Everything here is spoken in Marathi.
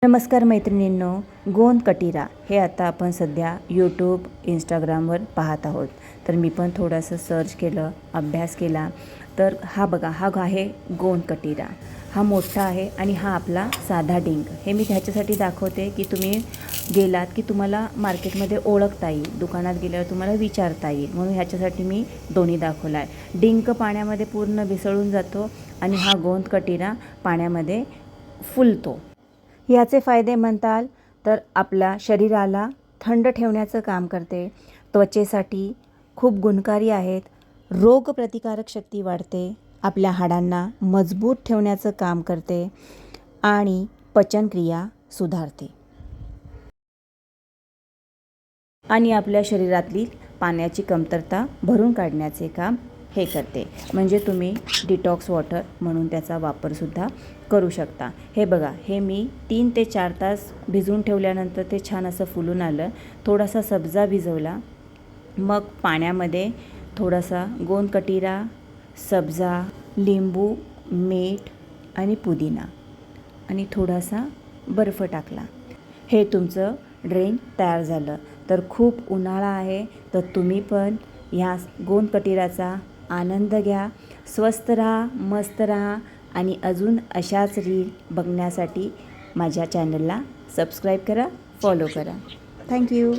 नमस्कार मैत्रिणींनो, गोंद कटिरा हे आता आपण सध्या यूट्यूब इंस्टाग्रामवर पाहत आहोत. तर मी पण थोडंसं सर्च केलं, अभ्यास केला. तर हा बघा, हा आहे गोंद कटिरा. हा मोठा आहे आणि हा आपला साधा डिंक. हे मी ह्याच्यासाठी दाखवते की तुम्ही गेलात की तुम्हाला मार्केटमध्ये ओळखता येईल, दुकानात गेल्यावर तुम्हाला विचारता येईल, म्हणून ह्याच्यासाठी मी दोन्ही दाखवला आहे. डिंक पाण्यामध्ये पूर्ण मिसळून जातो आणि हा गोंद कटिरा पाण्यामध्ये फुलतो. याचे फायदे म्हणताल तर आपल्या शरीराला थंड ठेवण्याचं काम करते, त्वचेसाठी खूप गुणकारी आहेत, रोगप्रतिकारक शक्ती वाढते, आपल्या हाडांना मजबूत ठेवण्याचं काम करते आणि पचनक्रिया सुधारते आणि आपल्या शरीरातली पाण्याची कमतरता भरून काढण्याचे काम हे करते. म्हणजे तुम्ही डिटॉक्स वॉटर म्हणून त्याचा वापरसुद्धा करू शकता. हे बघा, हे मी 3 ते 4 तास भिजवून ठेवल्यानंतर ते छान असं फुलून आलं. थोडासा सब्जा भिजवला, मग पाण्यामध्ये थोडासा गोंद कटिरा, सब्जा, लिंबू, मीठ आणि पुदिना आणि थोडासा बर्फ टाकला. हे तुमचं ड्रिंक तयार झालं. तर खूप उन्हाळा आहे, तर तुम्ही पण ह्या गोंद कटिराचा आनंद घ्या. स्वस्त राहा, मस्त राहा आणि अजून अशाच रील बघण्यासाठी माझ्या चॅनलला सबस्क्राईब करा, फॉलो करा. थँक्यू.